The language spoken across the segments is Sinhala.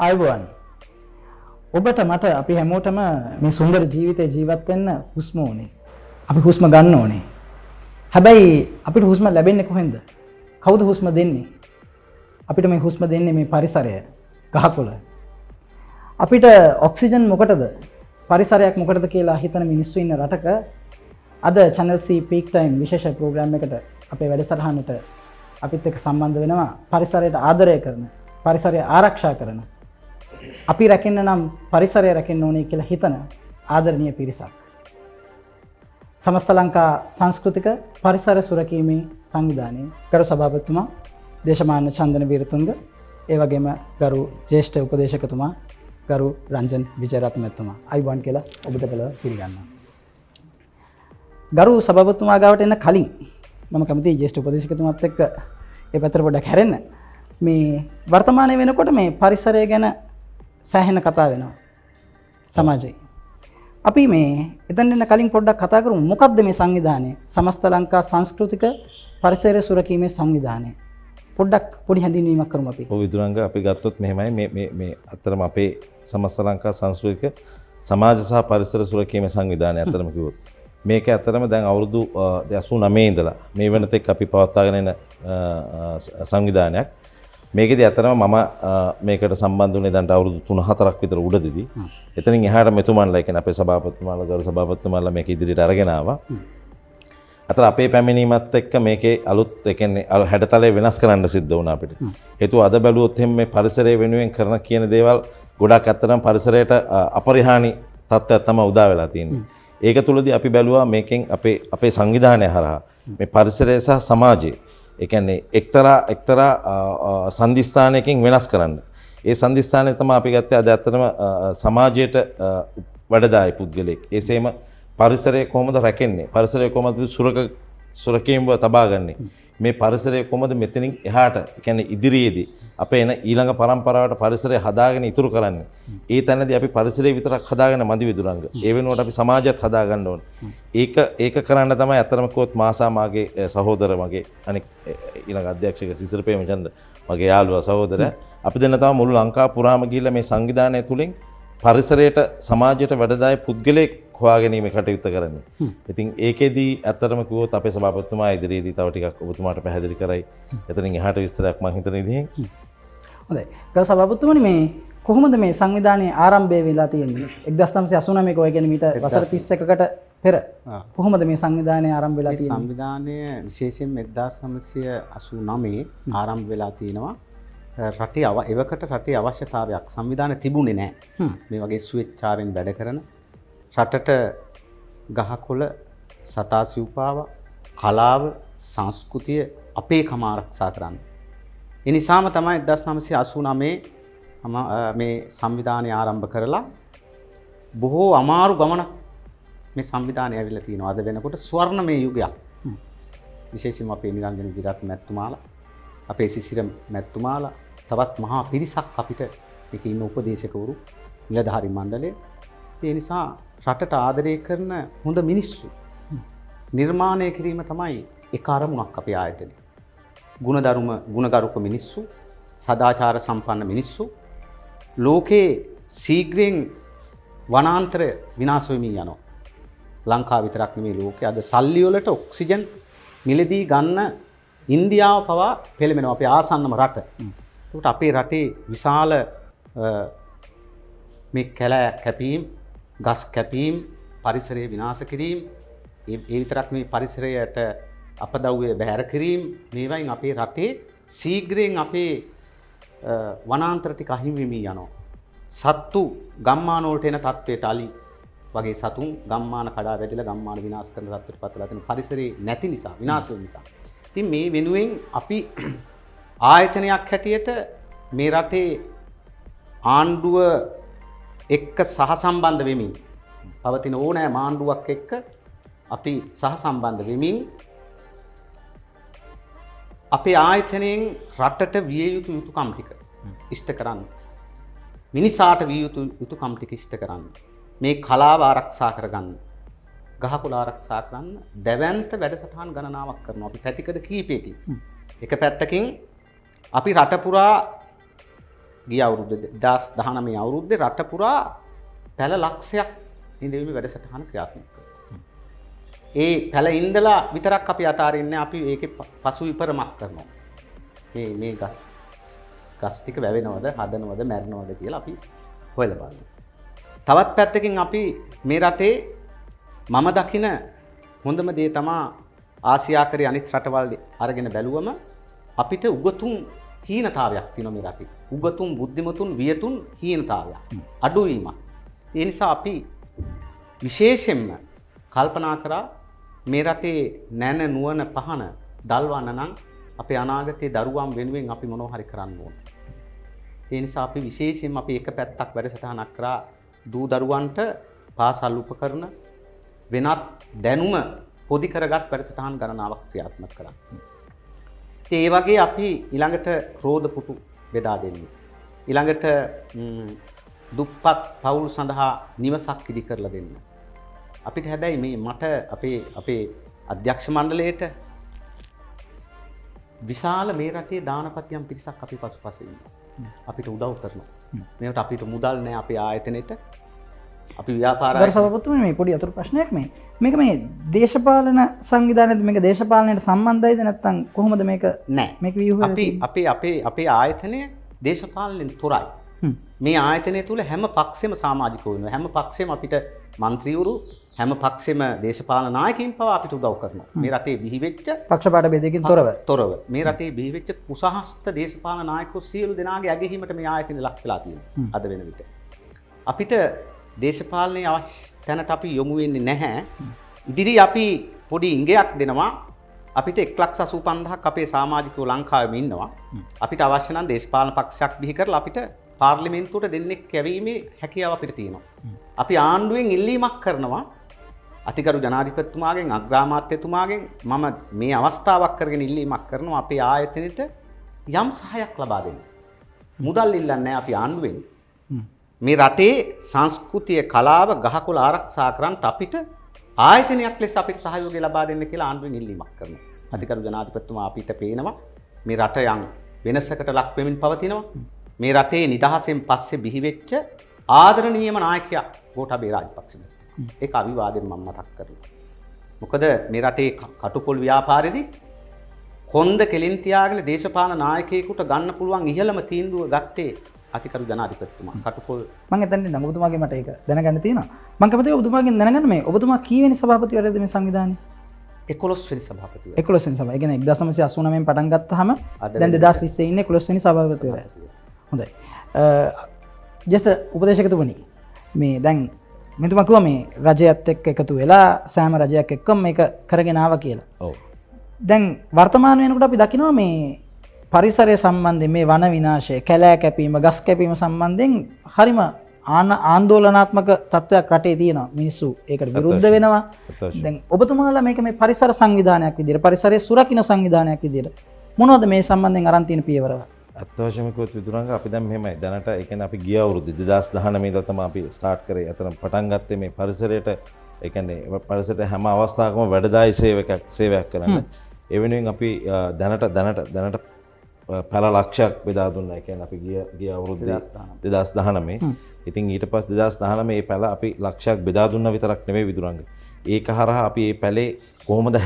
ආයුබෝවන්. ඔබට මට අපි හැමෝටම මේ සුන්දර ජීවිතේ ජීවත් වෙන්න හුස්ම ඕනේ. අපි හුස්ම ගන්න ඕනේ. හැබැයි අපිට හුස්ම ලැබෙන්නේ කොහෙන්ද? කවුද හුස්ම දෙන්නේ? අපිට මේ හුස්ම දෙන්නේ මේ පරිසරය, ගහකොළ. අපිට ඔක්සිජන් මොකටද? පරිසරයක් මොකටද කියලා හිතන මිනිස්සු ඉන්න රටක අද Channel C Peak Time විශේෂ ප්‍රෝග්‍රෑම් එකට අපේ වැඩසටහනට අපිත් එක්ක සම්බන්ධ වෙනවා පරිසරයට ආදරය කරන, පරිසරය ආරක්ෂා කරන, අපි රැකෙන්න නම් පරිසරය රැකෙන්න ඕනේ කියලා හිතන ආදරණීය පිරිසක්. සමස්ත ලංකා සංස්කෘතික පරිසර සුරකීමේ සංවිධානයේ ගරු සභාපතිතුමා දේශමාන චන්දන වීරතුංග, ඒ වගේම ගරු ජ්‍යෙෂ්ඨ උපදේශකතුමා ගරු රංජන් විජයරත්න මැතිතුමා අයිබෝන් කියලා ඔබට පෙළ පිළිගන්නවා. ගරු සභාපතිතුමා ගාවට එන්න කලින් මම කැමතියි ජ්‍යෙෂ්ඨ උපදේශකතුමාත් එක්ක ඒ පැත්තට පොඩ්ඩක් හැරෙන්න. මේ වර්තමානයේ වෙනකොට මේ පරිසරය ගැන සෑහෙන කතා වෙනවා සමාජයේ. අපි මේ එතන එන්න කලින් පොඩ්ඩක් කතා කරමු මොකක්ද මේ සංවිධානය? සමස්ත ලංකා සංස්කෘතික පරිසර සුරකීමේ සංවිධානය. පොඩ්ඩක් පොඩි හැඳින්වීමක් කරමු අපි. ඔව් විදුරංග අපි ගත්තොත් මෙහෙමයි මේ අතරම අපේ සමස්ත ලංකා සංස්කෘතික සමාජ සහ පරිසර සුරකීමේ සංවිධානය අතරම කිව්වොත් මේක අතරම දැන් අවුරුදු 89 ඉඳලා මේ වෙනතෙක් අපි පවත්වාගෙන එන සංවිධානයක්. මේකෙදි අතරම මම මේකට සම්බන්ධ වුණේ දැන් අවුරුදු 3-4ක් විතර උඩදීදී. එතනින් එහාට මෙතුමන්ලා කියන්නේ අපේ සභාපතිතුමාලා ගරු සභාපතිතුමාලා මේක ඉදිරියට අරගෙන ආවා. අතර අපේ පැමිණීමත් එක්ක මේකේ අලුත් ඒ කියන්නේ හැඩතලය වෙනස් කරන්න සිද්ධ වුණා අපිට. හේතුව අද බැලුවොත් එහෙනම් මේ පරිසරය වෙනුවෙන් කරන කියන දේවල් ගොඩක් අත්තරම පරිසරයට අපරිහානි තත්ත්වයක් තමයි උදා වෙලා තියෙන්නේ. ඒක තුලදී අපි බැලුවා මේකෙන් අපේ සංවිධානය හරහා මේ පරිසරය සහ සමාජය ඒ කියන්නේ එක්තරා සංදිස්ථානයකින් වෙනස් කරන්න. ඒ සංදිස්ථානය තමයි අපි ගත්තේ අද ඇත්තටම සමාජයට වඩදායි පුද්ගලෙක්. ඒසේම පරිසරය කොහොමද රැකෙන්නේ? පරිසරය කොහොමද සුරකීම්ව තබාගන්නේ? මේ පරිසරය කොහොමද මෙතනින් එහාට කියන්නේ ඉදිරියේදී අපේ එන ඊළඟ පරම්පරාවට පරිසරය හදාගෙන ඉතුරු කරන්නේ. ඒ තැනදී අපි පරිසරය විතරක් හදාගෙන මදි විදුරංග. ඒ වෙනුවට අපි සමාජයත් හදාගන්න ඕනේ. ඒක කරන්න තමයි අතරම කිව්වොත් මාසා මාගේ සහෝදර මගේ අනෙක් ඊළඟ අධ්‍යක්ෂක සිසිර ප්‍රේමචන්ද්‍ර මගේ යාළුවා සහෝදරයා අපි දෙන්න තමයි මුළු ලංකාව පුරාම ගිහිල්ලා මේ සංවිධානය තුලින් පරිසරයට සමාජයට වැඩදායි පුද්ගලෙක් හොයා ගැනීම කටයුත්ත කරන්නේ. ඉතින් ඒකෙදී ඇත්තටම කිව්වොත් අපේ සභාපතිතුමා ඉදිරියේදී තව ටිකක් ඔබතුමාට පැහැදිලි කරයි. එතනින් එහාට විස්තරයක් මම හිතන විදිහෙන්. හොඳයි. ගරු සභාපතිතුමනි මේ කොහොමද මේ සංවිධානයේ ආරම්භය වෙලා තියෙන්නේ? 1989 කොයි කියන්නේ මීට වසර 31කට පෙර. කොහොමද මේ සංවිධානය ආරම්භ වෙලා තියෙන්නේ? සංවිධානය විශේෂයෙන් 1989 ආරම්භ වෙලා තිනවා. එවකට රටේ අවශ්‍යතාවයක් සංවිධානය තිබුණේ නැහැ. මේ වගේ ස්වේච්ඡාවෙන් වැඩ කරන රටට ගහකොළ සතා සිව්පාව කලාව සංස්කෘතිය අපේකම ආරක්ෂා කරන්න. ඒ නිසාම තමයි 1989 මේ සංවිධානය ආරම්භ කරලා බොහෝ අමාරු ගමනක් මේ සංවිධානය ඇවිල්ලා තියෙනවා. අද වෙනකොට ස්වර්ණමය යුගයක්. විශේෂයෙන්ම අපේ නිරංජන විජේරත්න මැතිතුමාලා අපේ සිසිර මැතිතුමාලා තවත් මහා පිරිසක් අපිට මේකේ ඉන්න උපදේශකවරු නිලධාරි මණ්ඩලය. ඒ නිසා රටට ආදරය කරන හොඳ මිනිස්සු නිර්මාණය කිරීම තමයි එක අරමුණක් අපේ ආයතනයේ. ගුණගරුක මිනිස්සු, සදාචාර සම්පන්න මිනිස්සු ලෝකේ ශීඝ්‍රයෙන් වනාන්තර විනාශ වෙමින් යනවා. ලංකාව විතරක් නෙමෙයි ලෝකේ අද සල්ලි වලට ඔක්සිජන් මිලදී ගන්න ඉන්දියාව පවා පෙළඹෙනවා අපේ ආසන්නම රට. ඒකට අපේ රටේ විශාල මේ කැලෑ කැපීම්, ගස් කැපීම්, පරිසරය විනාශ කිරීම, ඒ විතරක් නෙමෙයි පරිසරයට අපදව්‍ය බැහැර කිරීම, මේවායින් අපේ රටේ ශීඝ්‍රයෙන් අපේ වනාන්තර ටික අහිමි වෙමින් යනවා. සත්තු ගම්මාන වලට එන තත්ත්වයට අලි වගේ සතුන් ගම්මාන කඩා වැදිලා ගම්මාන විනාශ කරන තත්ත්වයට පත්වලා තියෙන පරිසරේ නැති නිසා, විනාශ වෙන නිසා. ඉතින් මේ වෙනුවෙන් අපි ආයතනයක් හැටියට මේ රටේ ආණ්ඩුව එක්ක සහසම්බන්ධ වෙමින් පවතින ඕනෑම ආණ්ඩුවක් එක්ක අපි සහසම්බන්ධ වෙමින් අපේ ආයතනයෙන් රටට විය යුතු යුතුකම් ටික ඉෂ්ට කරන්න. මිනිසාට විය යුතු යුතුකම් ටික ඉෂ්ට කරන්න. මේ කලාව ආරක්ෂා කරගන්න. ගහකොළ ආරක්ෂා කරන්න දැවැන්ත වැඩසටහන් ගණනාවක් කරනවා. අපි පැතිකඩ කීපයකින්. එක පැත්තකින් අපි රට පුරා ගිය අවුරුද්දේ 2019 අවුරුද්දේ රට පුරා පැල ලක්ෂයක් ඉඳීමේ වැඩසටහන ක්‍රියාත්මක කළා. ඒ පැල ඉඳලා විතරක් අපි අතාරින්නේ අපි ඒකේ පසු විපරමක් කරනවා. මේ ගස් ටික වැවෙනවද, හදනවද, මැරෙනවද කියලා අපි හොයලා බලනවා. තවත් පැත්තකින් අපි මේ රටේ මම දකින හොඳම දේ තමයි ආසියාකරයේ අනිත් රටවල් අරගෙන බැලුවම අපිට උගතුන් හීනතාවයක් තියෙනවා මේ රටේ. උගතුන් බුද්ධිමතුන් වියතුන් හීනතාවයක්. අඩුවීමක්. ඒ නිසා අපි විශේෂයෙන්ම කල්පනා කරා මේ රටේ නැන නුවණ පහන දල්වන්න නම් අපේ අනාගතයේ දරුවන් වෙනුවෙන් අපි මොනව හරි කරන්න ඕන. ඒ නිසා අපි විශේෂයෙන්ම අපි එක පැත්තක් වැඩසටහනක් කරා දූ දරුවන්ට පාසල් උපකරණ වෙනත් දැනුම පොදි කරගත් වැඩසටහන් ගණනාවක් ක්‍රියාත්මක කළා. ඒ වගේ අපි ඊළඟට රෝද පුටු බෙදා දෙන්නේ. ඊළඟට දුප්පත් පවුල් සඳහා නිවසක් ඉදි කරලා දෙන්න. අපිට හැබැයි මේ මට අපේ අධ්‍යක්ෂ මණ්ඩලයට විශාල මේ රටේ දානපතියන් පිරිසක් අපි පසුපසින් අපිට උදව් කරනවා. මේකට අපිට මුදල් නැහැ අපේ ආයතනෙට. අපි ව්‍යාපාර ගරු සභාපතිතුමනි මේ පොඩි අතුරු ප්‍රශ්නයක් මේක මේ දේශපාලන සංවිධානයේද මේක දේශපාලනයට සම්බන්ධයිද නැත්නම් කොහොමද මේක මේක ව්‍යුහය අපේ ආයතනය දේශපාලනයෙන් තොරයි. මේ ආයතනය තුල හැම පක්ෂෙම සමාජිකයෝ ඉන්නවා. හැම පක්ෂෙම අපිට മന്ത്രിවරු හැම පක්ෂෙම දේශපාලන නායකයින් පවා අපිට උදව් කරනවා. මේ රටේ බිහිවෙච්ච පක්ෂපාත ભેදයකින් තොරව මේ රටේ බිහිවෙච්ච කුසහස්ත දේශපාලන නායකයෝ සියලු දෙනාගේ ඇගීමට මේ ආයතනය ලක් වෙලා තියෙනවා. අද වෙන විට අපිට දේශපාලනයේ අවශ්‍ය තැනට අපි යොමු වෙන්නේ නැහැ. ඉදිරි අපි පොඩි ඉඟයක් දෙනවා. අපිට 1,85,000ක් අපේ සමාජිකයෝ ලංකාවෙම ඉන්නවා. අපිට අවශ්‍ය නම් දේශපාලන පක්ෂයක් බිහි කරලා අපිට පාර්ලිමේන්තුවට දෙන්නෙක් කැවීමේ හැකියාව අපිට තියෙනවා. අපි ආණ්ඩුවෙන් ඉල්ලීමක් කරනවා අතිගරු ජනාධිපතිතුමාගෙන් අග්‍රාමාත්‍යතුමාගෙන් මම මේ අවස්ථාවක් කරගෙන ඉල්ලීමක් කරනවා අපේ ආයතනෙට යම් සහායක් ලබා දෙන්න. මුදල් ඉල්ලන්නේ අපි ආණ්ඩුවෙන්. මේ රටේ සංස්කෘතිය කලාව ගහකොළ ආරක්ෂා කරන්න අපිට ආයතනයක් ලෙස අපිට සහයෝගය ලබා දෙන්න කියලා ආණ්ඩුවෙන් ඉල්ලීමක් කරනවා. අධිකරු ජනාධිපතිතුමා අපිට පේනවා මේ රට යම් වෙනසකට ලක් වෙමින් පවතිනවා. මේ රටේ නිදහසෙන් පස්සේ බිහිවෙච්ච ආදරණීයම නායකයා ගෝඨාභය රාජපක්ෂ. ඒක අවිවාදයෙන් මම මතක් කරනවා. මොකද මේ රටේ කටුපොල් ව්‍යාපාරෙදී කොන්ද කෙලින් තියාගෙන දේශපාලන නායකයෙකුට ගන්න පුළුවන් ඉහළම තීන්දුව ගත්තේ අතිකරු ජනාධිපතිතුමා. කටුපොල් මම එතනදී නම් ඔබතුමාගේ මට ඒක දැනගන්න තියෙනවා. මම කැමතියි ඔබතුමාගෙන් දැනගන්න මේ ඔබතුමා කීවෙනි සභාපතිවරයාද මේ සංවිධානයේ? 11 වෙනි සභාපතිවරයා. 11 වෙනි සභාව. ඒ කියන්නේ 1989 පටන් ගත්තාම දැන් 2020 ඉන්නේ 11 වෙනි සභාපතිවරයා. හොඳයි. ජස්ට් උපදේශකතුමනි මේ දැන් මෙතුමා කිව්වා මේ රජයත් එක්ක එකතු වෙලා සෑම රජයක් එක්කම මේක කරගෙන ආවා කියලා. ඔව්. දැන් වර්තමාන වෙනකොට අපි දකිනවා මේ පරිසරය සම්බන්ධයෙන් මේ වන විනාශය, කැලෑ කැපීම, ගස් කැපීම සම්බන්ධයෙන් හරිම ආందోලනාත්මක තත්ත්වයක් රටේ තියෙනවා. මිනිස්සු ඒකට විරුද්ධ වෙනවා. දැන් ඔබතුමාලා මේක මේ පරිසර සංවිධානයක් විදිහට, පරිසරය සුරකින්න සංවිධානයක් විදිහට මොනවද මේ සම්බන්ධයෙන් අරන් තියෙන පියවරව? අත්වශයෙන්ම කිව්වොත් විදුරංග අපි දැන් මෙහෙමයි. දැනට ඒ කියන්නේ අපි ගිය අවුරුද්ද 2019 ඉඳලා තමයි අපි ස්ටාර්ට් කරේ. අතන පටන් ගත්තේ මේ පරිසරයට ඒ කියන්නේ පරිසරයට හැම අවස්ථාවකම වැඩදායි සේවයක් කරන්න. ඒ වෙනුවෙන් අපි දැනට පැල ලක්ෂයක් බෙදා දුන්නා. ඒ කියන්නේ අපි ගිය අවුරුද්දේ 2019. ඉතින් ඊට පස්සේ 2019 මේ පැල අපි ලක්ෂයක් බෙදා දුන්නා විතරක් නෙමෙයි විදුරංග. ඒක හරහා අපි මේ පැලේ කොහොමද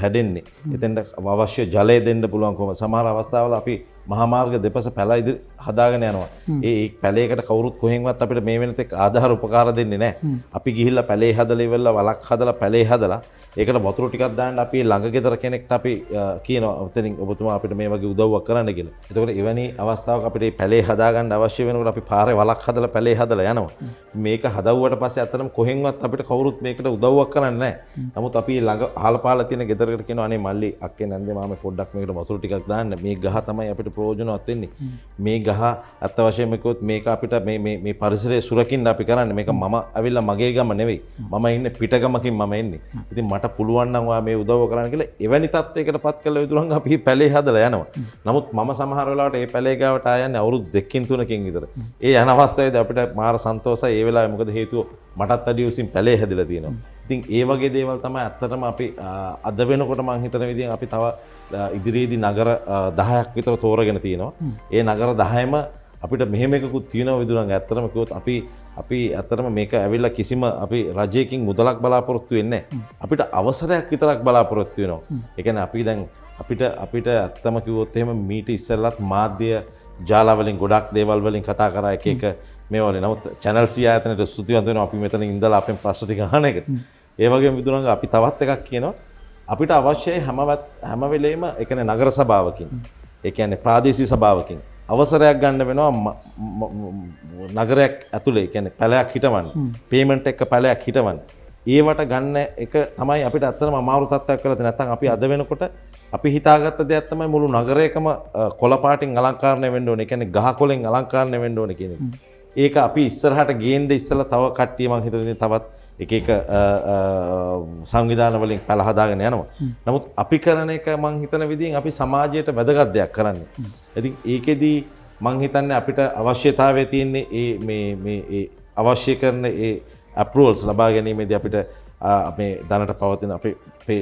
හැදෙන්නේ? එතෙන්ට අවශ්‍ය ජලය දෙන්න පුළුවන් කොහොමද? සමහර අවස්ථාවල අපි මහා මාර්ග දෙපස පැල ඉදිරි හදාගෙන යනවා. ඒ පැලයකට කවුරුත් කොහෙන්වත් අපිට මේ වෙනතෙක් ආධාර උපකාර දෙන්නේ නැහැ. අපි ගිහිල්ලා පැලේ හදලා ඉවරලා වලක් හදලා පැලේ හදලා ඒකට වතුර ටිකක් දාන්න අපි ළඟ ගෙදර කෙනෙක්ට අපි කියනවා එතනින් ඔබතුමා අපිට මේ වගේ උදව්වක් කරන්න කියලා. එතකොට එවැනි අවස්ථාවක අපිට මේ පැලේ හදාගන්න අවශ්‍ය වෙනකොට අපි පාරේ වලක් හදලා පැලේ හදලා යනවා. මේක හදවුවට පස්සේ අතනම කොහෙන්වත් අපිට කවුරුත් මේකට උදව්වක් කරන්නේ නැහැ. නමුත් අපි ළඟ අහලපාලා තියෙන ගෙදරකට කියනවා අනේ මල්ලි අක්කේ නැන්දේ මාමේ පොඩ්ඩක් මේකට වතුර ටිකක් දාන්න. මේ ගහ තමයි අපිට ප්‍රයෝජනවත් වෙන්නේ. මේ ගහ අත්ත වශයෙන්ම කිව්වොත් මේක අපිට මේ පරිසරය සුරකින්න අපි කරන්නේ. මේක මම ඇවිල්ලා මගේ ගම නෙවෙයි. මම ඉන්නේ පිටගමකින් මම එන්නේ. ඉතින් මට පුළුවන් නම් ඔයා මේ උදව්ව කරන්න කියලා එවැනි තත්යකට පත් කළ විදුරංග අපි පැලේ හදලා යනවා. නමුත් මම සමහර වෙලාවට මේ පැලේ ගාවට ආයන්නේ අවුරුදු 2කින් 3කින් විතර. ඒ යන අවස්ථාවේදී අපිට මාර සන්තෝෂයි. ඒ වෙලාවේ මොකද හේතුව මටත් අඩිය උසින් පැලේ හැදිලා තියෙනවා. ඉතින් ඒ වගේ දේවල් තමයි ඇත්තටම අපි අද වෙනකොට මම හිතන විදිහෙන් අපි තව ඉදිරියේදී නගර 10ක් විතර තෝරගෙන තියෙනවා. ඒ නගර 10ම අපිට මෙහෙම එකකුත් තියෙනවා විදුරන් ඇත්තටම කිව්වොත් අපි ඇත්තටම මේක ඇවිල්ලා කිසිම අපි රජයකින් මුදලක් බලාපොරොත්තු වෙන්නේ නැහැ. අපිට අවසරයක් විතරක් බලාපොරොත්තු වෙනවා. ඒ කියන්නේ අපි දැන් අපිට ඇත්තම කිව්වොත් එහෙම මීට ඉස්සෙල්ලත් මාධ්‍ය ජාලා වලින් ගොඩක් දේවල් වලින් කතා කරා එක මේ වගේ. නමුත් channel C ආයතනයට ස්තුතිවන්ත වෙනවා අපි මෙතන ඉඳලා අපෙන් ප්‍රශ්න ටික අහන එකට. ඒ වගේම විදුරන් අපි තවත් එකක් කියනවා අපිට අවශ්‍යයි හැම වෙලේම ඒ කියන්නේ නගර සභාවකින් ඒ කියන්නේ ප්‍රාදේශීය සභාවකින් අවසරයක් ගන්න වෙනවා නගරයක් ඇතුලේ කියන්නේ පැලයක් හිටවන්න පේමන්ට් එක පැලයක් හිටවන්න ඒවට ගන්න එක තමයි අපිට ඇත්තටම අමාරු තත්ත්වයක් කරලා තියෙන. නැත්නම් අපි අද වෙනකොට අපි හිතාගත්ත දෙයක් තමයි මුළු නගරයකම කොළ පාටින් අලංකාරණය වෙන්න ඕනේ. ඒ කියන්නේ ගහ කොළෙන් අලංකාරණය වෙන්න ඕනේ කියන එක. ඒක අපි ඉස්සරහට ගේන්න ඉස්සලා තව කට්ටිය මං හිතන්නේ තවත් එක සංවිධාන වලින් පැල හදාගෙන යනවා. නමුත් අපි කරන එක මං හිතන විදිහෙන් අපි සමාජයට වැදගත් දෙයක් කරන්නේ. ඉතින් ඒකෙදී මං හිතන්නේ අපිට අවශ්‍යතාවය තියෙන්නේ මේ අවශ්‍ය කරන ඒ අප්‍රූවල්ස් ලබා ගැනීමේදී අපිට මේ දැනට පවතින අපේ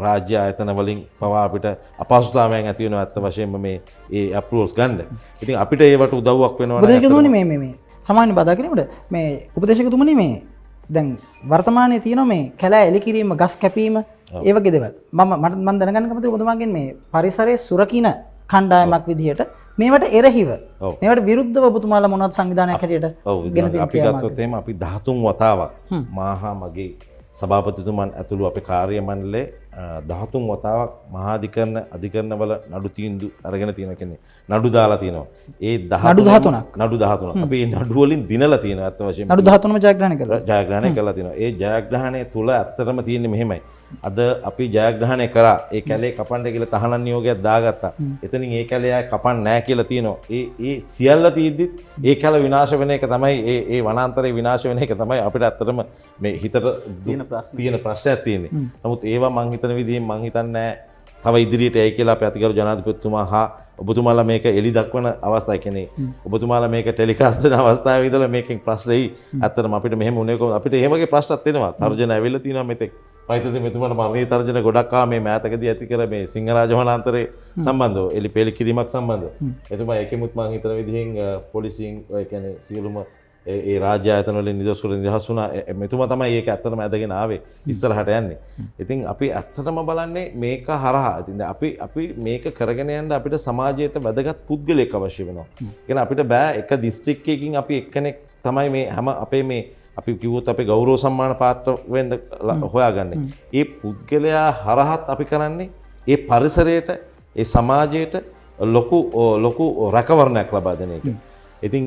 රාජ්‍ය ආයතන වලින් පවා අපිට අපහසුතාවයන් ඇති වෙනවා අත්ත වශයෙන්ම මේ ඒ අප්‍රූවල්ස් ගන්න. ඉතින් අපිට ඒවට උදව්වක් වෙනවා. උපදේශකතුමනි මේ සාමාන්‍ය බදා කිරීමට මේ උපදේශකතුමනි මේ දැන් වර්තමානයේ තියෙන මේ කැලෑ එලි කිරීම ගස් කැපීම ඒ වගේ දේවල් මම දැනගන්න කැමතියි ඔබතුමාගෙන් මේ පරිසරයේ සුරකින්න කණ්ඩායමක් විදිහට මේවට එරෙහිව මේවට විරුද්ධව ඔබතුමාලා මොනවද සංවිධානයක් හැටියට ගෙන තියෙන අපි ගත්තොත් එහෙම අපි 13 වතාවක් මාහා මගේ සභාපතිතුමන් ඇතුළු අපේ කාර්ය මණ්ඩලයේ 13 වතාවක් මහා අධිකරණ වල නඩු තීන්දුව අරගෙන තියෙන කෙනෙක් නඩු දාලා තියෙනවා. ඒ 13ක් නඩු 13ක් අපි මේ නඩු වලින් දිනලා තියෙනවා අත්ත වශයෙන්ම. නඩු 13ම ජයග්‍රහණය කරලා තියෙනවා. ඒ ජයග්‍රහණය තුල ඇත්තටම තියෙන්නේ මෙහෙමයි. අද අපි ජයග්‍රහණය කරා ඒ කැලේ කපන්න කියලා තහනම් නියෝගයක් දාගත්තා. එතනින් ඒ කැලේ ආය කපන්න නැහැ කියලා තියෙනවා. ඒ සියල්ල තියෙද්දිත් ඒ කැල විනාශ වෙන එක තමයි ඒ වනාන්තරේ විනාශ වෙන එක තමයි අපිට ඇත්තටම මේ හිතට තියෙන ප්‍රශ්නයක් තියෙන්නේ. නමුත් ඒවා මං හිතන විදිහෙන් මං හිතන්නේ තව ඉදිරියට එයි කියලා අපේ අතිගරු ජනාධිපතිතුමා හා ඔබතුමාලා මේක එලි දක්වන අවස්ථාව කියන්නේ ඔබතුමාලා මේක ටෙලිකාස්ට් කරන අවස්ථාවේ ඉඳලා මේකෙන් ප්‍රශ්න එයි. ඇත්තටම අපිට මෙහෙම උනේ කොහොමද? අපිට එහෙම වගේ ප්‍රශ්නත් එනවා. තර්ජන ඇවිල්ලා තියෙනවා මෙතෙක්. පයිතදී මෙතුමාට මරණීය තර්ජන ගොඩක් ආවා මේ මෑතකදී ඇති කර මේ සිංහරාජ වනාන්තරේ සම්බන්ධව එලි පෙලි කිරීමක් සම්බන්ධව. එතුමා ඒකෙමුත් මං හිතන විදිහෙන් පොලිසියෙන් ඒ කියන්නේ සියලුම ඒ රාජ්‍ය ආයතන වලින් නිදොස් කර නිදහස් වුණා. මෙතුමා තමයි ඒක ඇත්තටම ඇදගෙන ආවේ ඉස්සරහට යන්නේ. ඉතින් අපි ඇත්තටම බලන්නේ මේක හරහා. ඉතින් අපි මේක කරගෙන යන්න අපිට සමාජයට වැදගත් පුද්ගලයෙක් අවශ්‍ය වෙනවා. කියන්නේ අපිට බෑ එක දිස්ත්‍රික්කයකින් අපි එක්කෙනෙක් තමයි මේ හැම අපේ මේ අපි කිව්වොත් අපේ ගෞරව සම්මාන පාත්‍ර වෙන්න හොයාගන්නේ. ඒ පුද්ගලයා හරහත් අපි කරන්නේ ඒ පරිසරයට ඒ සමාජයට ලොකු රැකවරණයක් ලබා දෙන එක. ඉතින්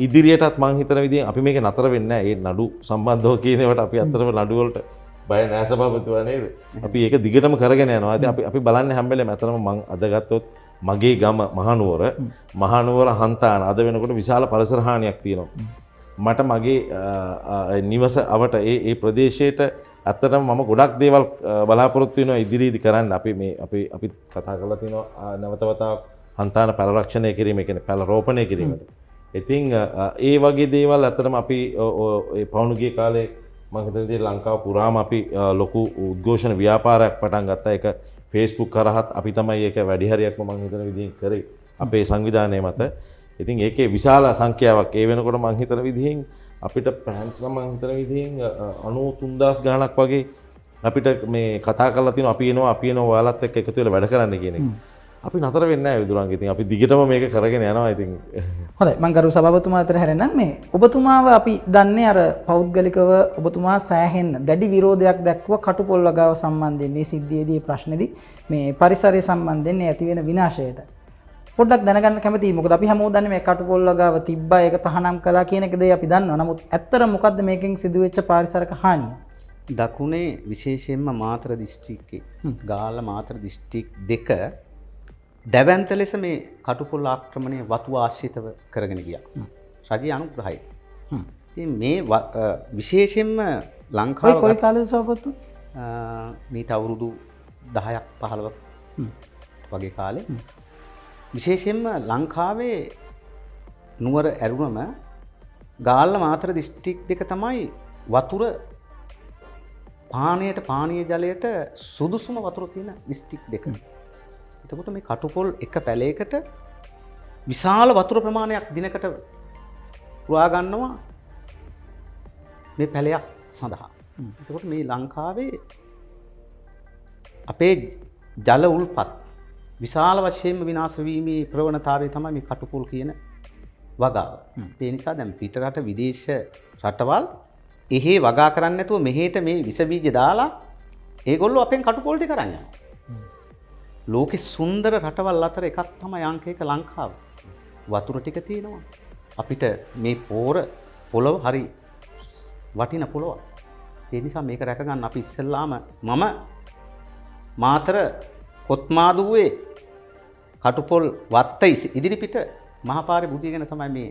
ඉදිරියටත් මං හිතන විදිහෙන් අපි මේක නතර වෙන්නේ නැහැ. ඒ නඩු සම්බන්ධව කියනවට අපි අත්‍තරම නඩු වලට බය නැහැ සභාපතිතුමා නේද? අපි ඒක දිගටම කරගෙන යනවා. ඉතින් අපි බලන්නේ හැම වෙලේම අතරම මං අද ගත්තොත් මගේ ගම මහනුවර හන්තාන අද වෙනකොට විශාල පරිසර හානියක් තියෙනවා. මට මගේ නිවස අවට ඒ ප්‍රදේශයට ඇත්තටම මම ගොඩක් දේවල් බලාපොරොත්තු වෙනවා ඉදිරියේදී කරන්න. අපි කතා කරලා තියෙනවා නැවත වතාවක් හන්තාන පැල රක්ෂණය කිරීම කියන්නේ පැල රෝපණය කිරීමට. ඉතින් ඒ වගේ දේවල් ඇත්තටම අපි ඒ පවුණුගේ කාලේ මම හිතන විදිහට ලංකාව පුරාම අපි ලොකු උද්ඝෝෂණ ව්‍යාපාරයක් පටන් ගත්තා. ඒක Facebook කරහත් අපි තමයි ඒක වැඩි හරියක්ම මම හිතන විදිහෙන් කරේ අපේ සංවිධානයේ මත. ඉතින් ඒකේ විශාල සංඛ්‍යාවක් ඒ වෙනකොට මම හිතන විදිහෙන් අපිට ප්‍රෑන්ස් මම හිතන විදිහෙන් 93000 ගණනක් වගේ අපිට මේ කතා කරලා තියෙනවා අපි එනවා ඔයාලත් එක්ක එකතු වෙලා වැඩ කරන්න කියන එක. අපි නතර වෙන්නේ නැහැ විදුරංග. ඉතින් අපි දිගටම මේක කරගෙන යනවා. ඉතින් හොඳයි මම ගරු සභාපතිතුමා අතර හැරෙන්නම් මේ ඔබතුමාව අපි දන්නේ අර පෞද්ගලිකව ඔබතුමා සෑහෙන්න දැඩි විරෝධයක් දැක්වුවා කටුපොල් වගාව සම්බන්ධයෙන් මේ සිද්ධියේදී ප්‍රශ්නේදී මේ පරිසරය සම්බන්ධයෙන් ඇති වෙන විනාශයට පොඩ්ඩක් දැනගන්න කැමතියි. මොකද අපි හැමෝම දන්නේ මේ කටුපොල් වගාව තිබ්බා ඒක තහනම් කළා කියන එක දෙය අපි දන්නවා. නමුත් ඇත්තට මොකද්ද මේකෙන් සිදුවෙච්ච පාරිසරික හානිය? දකුණේ විශේෂයෙන්ම මාතර දිස්ත්‍රික්කේ ගාල්ල මාතර දිස්ත්‍රික් දෙක දැවැන්ත ලෙස මේ කටුපොල් ආක්‍රමණය වතු ආශ්‍රිතව කරගෙන ගියා. රජයේ අනුග්‍රහයි. ඉතින් මේ විශේෂයෙන්ම ලංකාව කොයි කාලේද සභාපතිතුමා? මීට අවුරුදු 10ක් 15ක් වගේ කාලේ. විශේෂයෙන්ම ලංකාවේ නුවර ඇරුණම ගාල්ල මාතර දිස්ත්‍රික් දෙක තමයි වතුර පානීය ජලයට සුදුසුම වතුර තියෙන දිස්ත්‍රික් දෙක. එතකොට මේ කටුපොල් එක පැලයකට විශාල වතුර ප්‍රමාණයක් දිනකට පුරා ගන්නවා මේ පැලයක් සඳහා. එතකොට මේ ලංකාවේ අපේ ජල උල්පත් විශාල වශයෙන්ම විනාශ වීමේ ප්‍රවණතාවය තමයි මේ කටුපොල් කියන වගාව. ඒ නිසා දැන් පිටරට විදේශ රටවල් එහෙ වගා කරන්නේ නැතුව මෙහෙට මේ විස බීජ දාලා ඒගොල්ලෝ අපෙන් කටුපොල් ටික අරන් යනවා. ලෝකේ සුන්දර රටවල් අතර එකක් තමයි අංක 1 ලංකාව. වතුර ටික තියෙනවා. අපිට මේ පොළව හරි වටින පොළොවක්. ඒ නිසා මේක රැක ගන්න අපි ඉස්සෙල්ලාම මම මාතර කොත්මාදුවේ කටුපොල් වත්ත ඉදිරිපිට මහපාරේ බුදියගෙන තමයි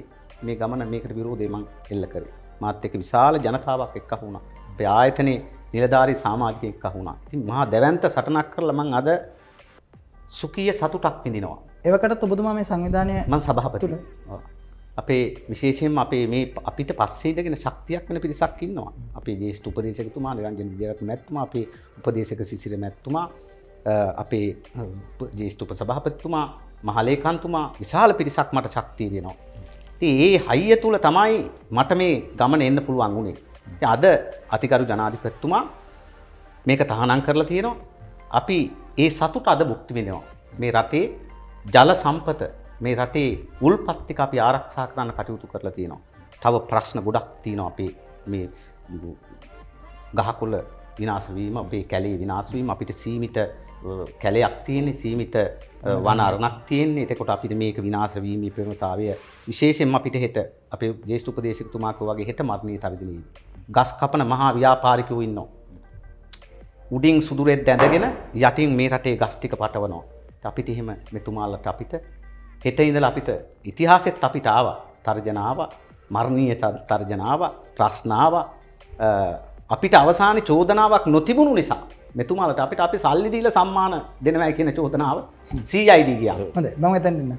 මේ ගමන මේකට විරෝධය මං එල්ල කරේ. මාත් එක්ක විශාල ජනතාවක් එක්ක වුණා. අපේ ආයතනයේ නිලධාරී සමාජිකයෙක් එක්ක වුණා. ඉතින් මහා දැවැන්ත සටනක් කරලා මං අද සුඛීය සතුටක් විඳිනවා. ඒවකටත් ඔබතුමා මේ සංවිධානය මං සභාපති. අපේ විශේෂයෙන්ම අපේ මේ අපිට පස්සේ ඉඳගෙන ශක්තියක් වෙන පිරිසක් ඉන්නවා. අපේ ජ්‍යෙෂ්ඨ උපදේශකතුමා නිරංජන විජයරත්න මැතිතුමා, අපේ උපදේශක සිසිර මැතිතුමා, අපේ ජ්‍යෙෂ්ඨ උපසභාපතිතුමා, මහලේකම්තුමා විශාල පිරිසක් මට ශක්තිය දෙනවා. ඉතින් ඒ හයිය තුල තමයි මට මේ ගමන එන්න පුළුවන් වුණේ. ඉතින් අද අතිගරු ජනාධිපතිතුමා මේක තහනම් කරලා තියෙනවා. අපි ඒ සතුට අද භුක්ති විඳිනවා. මේ රටේ ජල සම්පත, මේ රටේ උල්පත් ටික අපි ආරක්ෂා කරන්න කටයුතු කරලා තියෙනවා. තව ප්‍රශ්න ගොඩක් තියෙනවා අපේ මේ ගහකොළ විනාශ වීම, අපේ කැලේ විනාශ වීම, අපිට සීමිත කැලයක් තියෙන්නේ, සීමිත වන අරණක් තියෙන්නේ. එතකොට අපිට මේක විනාශ වීමේ ප්‍රවණතාවය විශේෂයෙන්ම අපිට හෙට අපේ ජ්‍යෙෂ්ඨ උපදේශකතුමාක වගේ හෙට මරණීය තවිදිනේ ගස් කපන මහා ව්‍යාපාරිකයෝ ඉන්නවා. උඩින් සුදුරෙත් ඇඳගෙන යටින් මේ රටේ ගස් ටික පටවනවා. අපිට එහෙම මෙතුමාලට අපිට හෙට ඉඳලා අපිට ඉතිහාසෙත් අපිට ආවා. තර්ජන ආවා, මරණීය තර්ජන ආවා, ප්‍රශ්න ආවා. අපිට අවසානයේ චෝදනාවක් නොතිබුණු නිසා මෙතුමාලට අපිට අපි සල්ලි දීලා සම්මාන දෙනවා කියන චෝදනාව CID ගියා. හොඳයි මම එතන ඉන්න.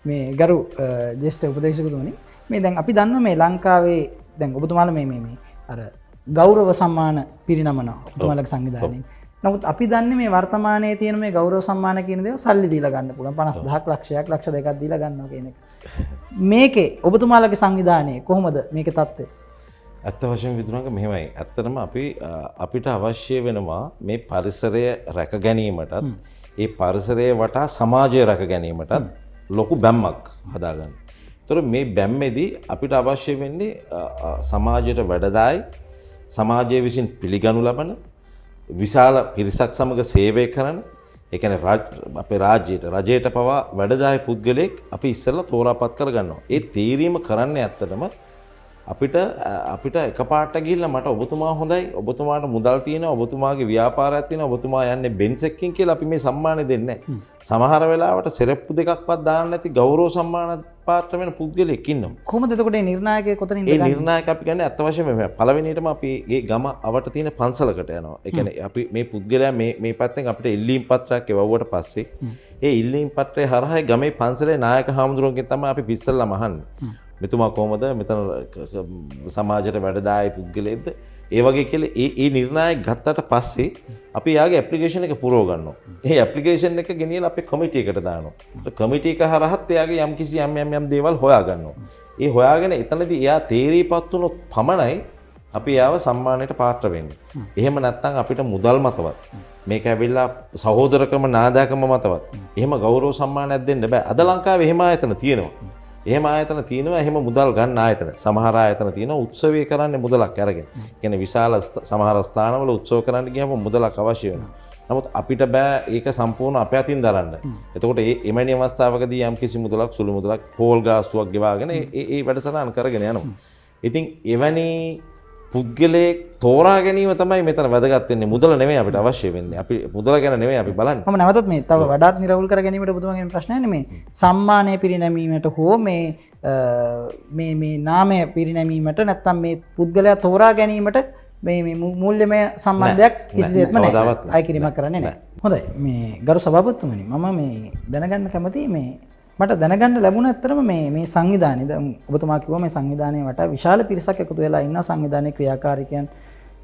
මේ ගරු ජ්‍යෙෂ්ඨ උපදේශකතුමනි මේ දැන් අපි දන්නවා මේ ලංකාවේ දැන් ඔබතුමාලා මේ අර ගෞරව සම්මාන පිරිනමනවා ඔබතුමාලගේ සංවිධානයෙන්. නමුත් අපි දන්නේ මේ වර්තමානයේ තියෙන මේ ගෞරව සම්මාන කියන දේව සල්ලි දීලා ගන්න පුළුවන් 50000ක් ලක්ෂයක් ලක්ෂ දෙකක් දීලා ගන්නවා කියන එක. මේකේ ඔබතුමාලගේ සංවිධානයේ කොහොමද මේකේ තත්ත්වය? ඇත්ත වශයෙන් විදුරංග මෙහෙමයි. ඇත්තටම අපිට අවශ්‍ය වෙනවා මේ පරිසරය රැක ගැනීමටත් ඒ පරිසරය වටා සමාජය රැක ගැනීමටත් ලොකු බැම්මක් හදාගන්න. ඒතර මේ බැම්මේදී අපිට අවශ්‍ය වෙන්නේ සමාජයට වැඩදායි, සමාජය විසින් පිළිගනු ලබන විශාල පිරිසක් සමග සේවය කරන, ඒ කියන්නේ අපේ රජයට පවා වැඩදායි පුද්ගලයෙක් අපි ඉස්සෙල්ලා තෝරාපත් කරගන්නවා. ඒ තීරීම කරන්නේ ඇත්තටම අපිට එකපාරට ගිහිල්ලා මට ඔබතුමා හොඳයි, ඔබතුමාට මුදල් තියෙනවා, ඔබතුමාගේ ව්‍යාපාරයක් තියෙනවා, ඔබතුමා යන්නේ බෙන්ස් එකකින් කියලා අපි මේ සම්මානෙ දෙන්නේ නැහැ. සමහර වෙලාවට සෙරප්පු දෙකක්වත් දාන්න නැති ගෞරව සම්මාන පාත්‍ර වෙන පුද්ගලෙක් ඉන්නවා. කොහොමද එතකොට මේ නිර්ණායකය කොතනින්ද ගන්නේ? ඒ නිර්ණායක අපි ගන්න අත්ත වශයෙන්ම පළවෙනියටම අපි මේ ගම අවට තියෙන පන්සලකට යනවා. ඒ කියන්නේ අපි මේ පුද්ගලයා මේ පැත්තෙන් අපිට ඉල්ලීම් පත්‍රයක් එවුවට පස්සේ ඒ ඉල්ලීම් පත්‍රය හරහා ගමේ පන්සලේ නායක හාමුදුරුවන්ගෙන් තමයි අපි ඉස්සෙල්ලාම අහන්නේ. මෙතුමා කොහොමද මෙතන සමාජයට වැඩදායි පුද්ගලයෙක්ද ඒ වගේ කියලා ඒ නිර්ණායක ගත්තට පස්සේ අපි යාගේ ඇප්ලිකේෂන් එක පුරව ගන්නවා. ඒ ඇප්ලිකේෂන් එක ගෙනියලා අපේ කමිටි එකට දානවා. කමිටි එක හරහත් එයාගේ යම්කිසි යම් දේවල් හොයා ගන්නවා. ඒ හොයාගෙන එතනදී එයා තේරීපත් වුණොත් පමණයි අපි යාව සම්මානයට පාත්‍ර වෙන්නේ. එහෙම නැත්නම් අපිට මුදල් මතවත් මේක ඇවිල්ලා සහෝදරකම නාදාකම මතවත් එහෙම ගෞරව සම්මානයක් දෙන්න බෑ. අද ලංකාවේ එහෙම ආයතන තියෙනවා. එහෙම ආයතන තියෙනවා, එහෙම මුදල් ගන්න ආයතන. සමහර ආයතන තියෙනවා උත්සවය කරන්නේ මුදලක් අරගෙන. කියන්නේ විශාල සමහර ස්ථානවල උත්සව කරන්න ගියාම මුදලක් අවශ්‍ය වෙනවා. නමුත් අපිට බෑ ඒක සම්පූර්ණ අපේ අතින් දරන්න. එතකොට එමැනි අවස්ථාවකදී යම් කිසි මුදලක් සුළු මුදලක් පෝල් ගාස්තුවක් ගෙවාගෙන ඒ වැඩසටහන කරගෙන යනවා. ඉතින් එවැනි පුද්ගලයෙක් තෝරා ගැනීම තමයි මෙතන වැදගත් වෙන්නේ. මුදල නෙමෙයි අපිට අවශ්‍ය වෙන්නේ. අපි මුදල ගැන නෙමෙයි අපි බලන්නේ. මම නැවතත් මේ තව වඩාත් නිරවුල් කර ගැනීමට ඔබතුමාගේ ප්‍රශ්නය මේ සම්මානය පිරිනැමීමට හෝ මේ නාමය පිරිනැමීමට නැත්නම් මේ පුද්ගලයා තෝරා ගැනීමට මේ මූල්‍යමය සම්බන්ධයක් කිසිසේත්ම නැහැ. අය කිරීමක් කරන්නේ නැහැ. හොඳයි. මේ ගරු සභාපතිතුමනි මම මේ දැනගන්න කැමතියි මේ මට දැනගන්න ලැබුණ ඇත්තටම මේ සංවිධානයේ දැන් ඔබතුමා කිව්වා මේ සංවිධානයේ වට විශාල පිරිසක් එකතු වෙලා ඉන්නවා, සංවිධානයේ ක්‍රියාකාරීකයන්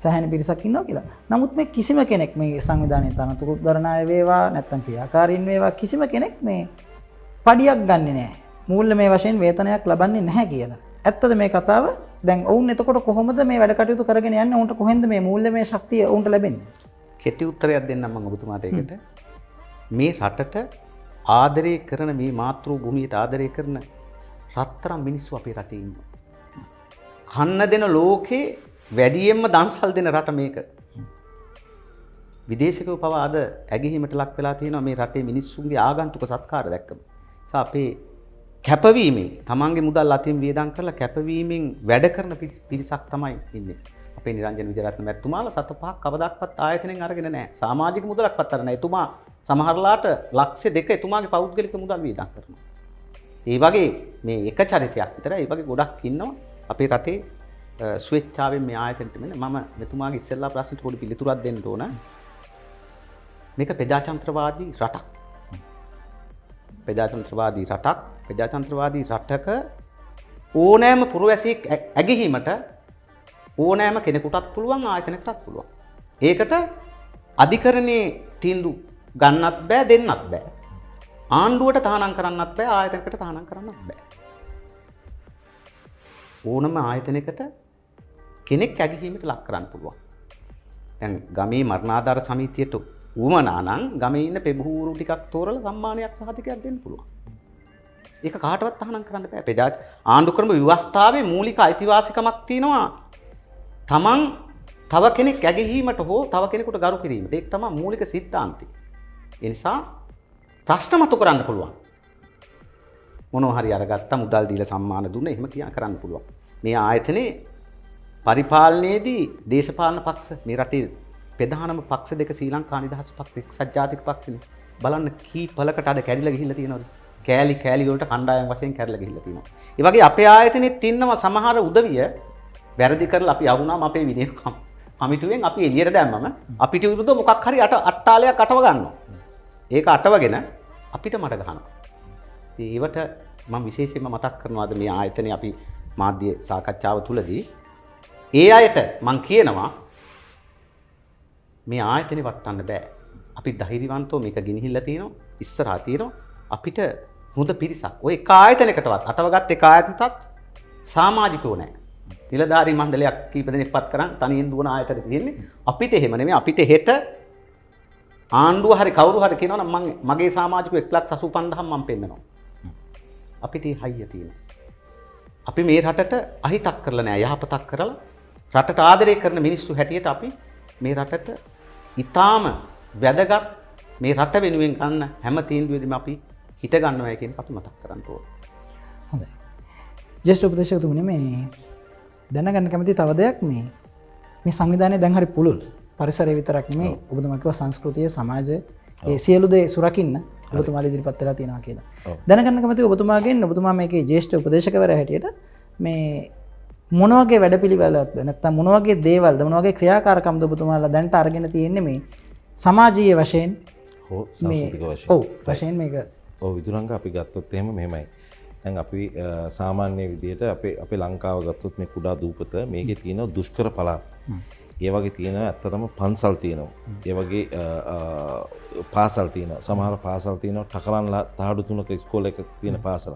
සෑහෙන පිරිසක් ඉන්නවා කියලා. නමුත් මේ කිසිම කෙනෙක් මේ සංවිධානයේ තනතුරු දරන අය වේවා නැත්නම් ක්‍රියාකාරීන් වේවා කිසිම කෙනෙක් මේ පඩියක් ගන්නෙ නැහැ. මූල්‍යමය වශයෙන් වේතනයක් ලබන්නේ නැහැ කියලා. ඇත්තද මේ කතාව? දැන් ඔවුන් එතකොට කොහොමද මේ වැඩ කටයුතු කරගෙන යන්නේ? ඔවුන්ට කොහෙන්ද මේ මූල්‍යමය ශක්තිය ඔවුන්ට ලැබෙන්නේ? කෙටි උත්තරයක් දෙන්නම් මම ඔබතුමාට ඒකට. මේ රටට ආදරය කරන මේ මාතෘ භූමියට ආදරය කරන රත්තරන් මිනිස්සු අපේ රටේ ඉන්නවා. කන්න දෙන ලෝකේ වැඩියෙන්ම දන්සල් දෙන රට මේක. විදේශිකව පවා අද ඇගීමට ලක් වෙලා තියෙනවා මේ රටේ මිනිස්සුන්ගේ ආගන්තුක සත්කාර දැක්කම. ඒ අපේ කැපවීමෙන් තමන්ගේ මුදල් අතින් වියදම් කරලා කැපවීමෙන් වැඩ කරන පිරිසක් තමයි ඉන්නේ. අපේ නිරංජන විජයරත්න මැතිතුමාලා 7 5ක් කවදාවත් ආයතනෙන් අරගෙන නැහැ. සමාජික මුදලක්වත් අරගෙන නැහැ. එතුමා සමහරලාට ලක්ෂ 2 එතුමාගේ පෞද්ගලික මුදල් වියදම් කරනවා. ඒ වගේ මේ එක චරිතයක් විතරයි. ඒ වගේ ගොඩක් ඉන්නවා අපේ රටේ ස්වේච්ඡාවෙන් මේ ආයතනට මෙන්න මම මෙතුමාගේ ඉස්සෙල්ලා ප්‍රශ්නට පොඩි පිළිතුරක් දෙන්න ඕන. මේක ප්‍රජාතන්ත්‍රවාදී රටක්. ප්‍රජාතන්ත්‍රවාදී රටක්. ප්‍රජාතන්ත්‍රවාදී රටක ඕනෑම පුරවැසියෙක් ඇගීමට ඕනෑම කෙනෙකුටත් පුළුවන් ආයතනයකටත් පුළුවන්. ඒකට අධිකරණයේ තීන්දුව ගන්නත් බෑ දෙන්නත් බෑ. ආණ්ඩුවට තහනම් කරන්නත් බෑ ආයතනයකට තහනම් කරන්නත් බෑ. ඕනම ආයතනයකට කෙනෙක් ඇගීමට ලක් කරන්න පුළුවන්. දැන් ගමේ මරණාධාර සමිතියට උවමනා නම් ගමේ ඉන්න පෙබහූරු ටිකක් තෝරලා සම්මානයක් සහතිකයක් දෙන්න පුළුවන්. ඒක කාටවත් තහනම් කරන්න බෑ. ප්‍රජා ආණ්ඩුක්‍රම ව්‍යවස්ථාවේ මූලික අයිතිවාසිකමක් තියෙනවා. තමන් තව කෙනෙක් ඇගීමට හෝ තව කෙනෙකුට ගරු කිරීමට. ඒක තමයි මූලික සිද්ධාන්තය. ඒ නිසා ප්‍රශ්න මතු කරන්න පුළුවන්. මොනවා හරි අරගත්තා මුදල් දීලා සම්මාන දුන්න එහෙම කරන්න පුළුවන්. මේ ආයතනයේ පරිපාලනයේදී දේශපාලන පක්ෂ මේ රටේ ප්‍රධානම පක්ෂ දෙක ශ්‍රී ලංකා නිදහස් පක්ෂ එක්සත් ජාතික පක්ෂනේ. බලන්න කී පළකට අද කැඩිලා ගිහිල්ලා තියෙනවද? කෑලි වලට කණ්ඩායම් වශයෙන් කැඩලා ගිහිල්ලා තියෙනවා. ඒ වගේ අපේ ආයතනෙත් ඉන්නවා සමහර උදවිය වැරදි කරලා අපි යවුනාම අපේ විනය කමිටුවෙන් අපි එළියට දැම්මම අපිට විරුද්ධව මොකක් හරි අට්ටාලයක් අටව ගන්නවා. ඒක අටවගෙන අපිට මඩ ගහනවා. ඒවට මම විශේෂයෙන්ම මතක් කරනවාද මේ ආයතනයේ අපි මාධ්‍ය සාකච්ඡාව තුළදී ඒ අයට මම කියනවා මේ ආයතනෙ වටන්න බෑ. අපි ධෛර්යවන්තව මේක ගෙනහිල්ලා තියෙනවා. ඉස්සරහා තියෙනවා. අපිට හොඳ පිරිසක්. ඔය එක ආයතනයකටවත් අටවගත් එක ආයතනයකටත් සමාජිකයෝ නැහැ. නිලධාරී මණ්ඩලයක් කීප දෙනෙක් පත් කරන් තනියෙන් දුවන ආයතන තියෙන්නේ. අපිට එහෙම නෙමෙයි. අපිට හෙට ආණ්ඩුව හරි කවුරු හරි කියනවා නම් මගේ සමාජිකයෝ 1,85,000ක් මම පෙන්නනවා. අපිට හයිය තියෙනවා. අපි මේ රටට අහිතක් කරලා නැහැ. යහපතක් කරලා රටට ආදරය කරන මිනිස්සු හැටියට අපි මේ රටට ඊටාම වැදගත් මේ රට වෙනුවෙන් ගන්න හැම තීන්දුවෙදිම අපි හිත ගන්නවා කියන අපි මතක් කරන්න ඕනේ. හොඳයි. ජේෂ්ඨ උපදේශකතුමනි මේ දැනගන්න කැමති තව දෙයක් මේ සංවිධානය දැන් හරි පුළුල්. පරිසරය විතරක් නෙමෙයි ඔබතුමා කිව්වා සංස්කෘතිය සමාජය ඒ සියලු දේ සුරකින්න ඔබතුමාලා ඉදිරිපත් වෙලා තියෙනවා කියලා. දැනගන්න කැමති ඔබතුමාගෙන් ඔබතුමා මේකේ ජේෂ්ඨ උපදේශකවරයා හැටියට මේ මොන වගේ වැඩපිළිවෙලක්ද නැත්නම් මොන වගේ දේවල්ද මොන වගේ ක්‍රියාකාරකම්ද ඔබතුමාලා දැන්ට අරගෙන තියෙන්නේ මේ සමාජීය වශයෙන් හෝ සංස්කෘතික වශයෙන්. ඔව් වශයෙන් මේක ඔව් විදුරංග අපි ගත්තොත් එහෙම මෙහෙමයි. දැන් අපි සාමාන්‍ය විදිහට අපේ ලංකාව ගත්තොත් මේ කුඩා දූපත මේකේ තියෙන දුෂ්කර පළාත්. ඒ වගේ තියෙන ඇත්තටම පන්සල් තියෙනවා. ඒ වගේ පාසල් තියෙනවා. සමහර පාසල් තියෙනවා ටකරන්ලා තහඩු තුනක ඉස්කෝලේ එකක් තියෙන පාසල.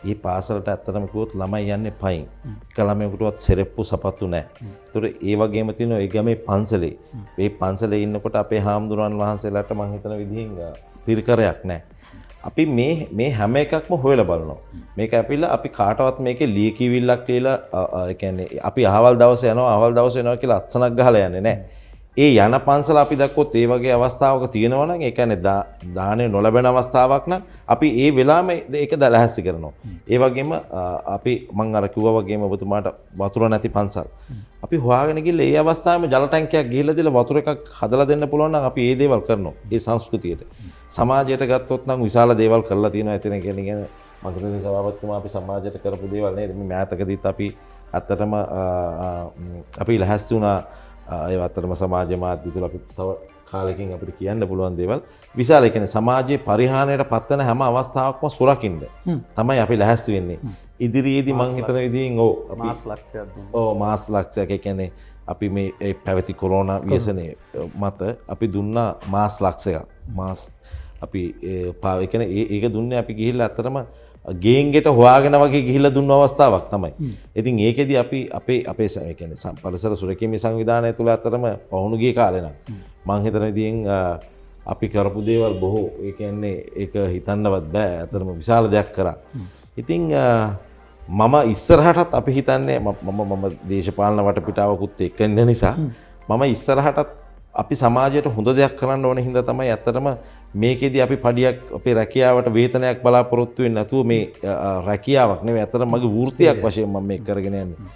මේ පාසලට ඇත්තටම කිව්වොත් ළමයි යන්නේ පයින්. එක ළමයෙකුටවත් සෙරෙප්පු සපත්තු නැහැ. ඒතර ඒ වගේම තියෙනවා ඒ ගමේ පන්සලේ. මේ පන්සලේ ඉන්නකොට අපේ හාමුදුරන් වහන්සේලාට මම හිතන විදිහින් පිරිකරයක් නැහැ. අපි මේ හැම එකක්ම හොයලා බලනවා. මේක අපිලා අපි කාටවත් මේකේ ලියකියවිල්ලක් කියලා ඒ කියන්නේ අපි අහවල් දවසේ යනවා කියලා අත්සනක් ගහලා යන්නේ නැහැ. ඒ යන පන්සල අපි දැක්කොත් ඒ වගේ අවස්ථාවක තියෙනවා නම් ඒ කියන්නේ දානේ නොලැබෙන අවස්ථාවක් නම් අපි ඒ වෙලාවෙම ඒක දලහැස්සි කරනවා. ඒ වගේම අපි මම අර කිව්වා වගේම ඔබතුමාට වතුර නැති පන්සල්. අපි හොයාගෙන ගිහලා ඒ අවස්ථාවේම ජල ටැංකියක් ගිහලා දීලා වතුර එකක් හදලා දෙන්න පුළුවන් නම් අපි ඒ දේවල් කරනවා. ඒ සංස්කෘතියට. සමාජයට ගත්තොත් නම් විශාල දේවල් කරලා තියෙනවා. එතන කියන්නේ මගධ සභාපතිතුමා අපි සමාජයට කරපු දේවල් නේද? මේ මෑතකදීත් අපි ඇත්තටම අපි ලැහැස්ති වුණා ඒ අතරම සමාජ මාධ්‍ය තුළ අපි තව කාලෙකින් අපිට කියන්න පුළුවන් දේවල් විශාල ඒ කියන්නේ සමාජයේ පරිහානියට පත්වන හැම අවස්ථාවකම සුරකින්න තමයි අපි ලැහැස්ති වෙන්නේ. ඉදිරියේදී මම හිතන විදිහින් මාස් ලක්ෂයක් ඒ කියන්නේ අපි මේ පැවති කොරෝනා ව්‍යසනයේ මත අපි දුන්නා මාස් ලක්ෂයක්. මාස් අපි ඒක දුන්නේ අපි ගිහිල්ලා අතරම ගේන්ගෙට හොයාගෙන වගේ ගිහිල්ලා දුන්න අවස්ථාවක් තමයි. ඉතින් ඒකෙදි අපි අපේ කියන්නේ පරිසර සුරකීමේ සංවිධානය තුළ අතරම පවුණු ගිය කාලේ නම් මං හිතන විදිහෙන් අපි කරපු දේවල් බොහෝ ඒ කියන්නේ ඒක හිතන්නවත් බෑ. අතරම විශාල දෙයක් කරා. ඉතින් මම ඉස්සරහටත් අපි හිතන්නේ මම දේශපාලන වටපිටාවකුත් එක්ක ඉන්න නිසා මම ඉස්සරහටත් අපි සමාජයට හොඳ දෙයක් කරන්න ඕන හින්දා තමයි ඇත්තටම මේකෙදි අපි පඩියක් අපේ රැකියාවට වේතනයක් බලාපොරොත්තු වෙන්නේ නැතුව මේ රැකියාවක් නෙවෙයි ඇත්තටම මගේ වෘත්තියක් වශයෙන් මම මේක කරගෙන යන්නේ.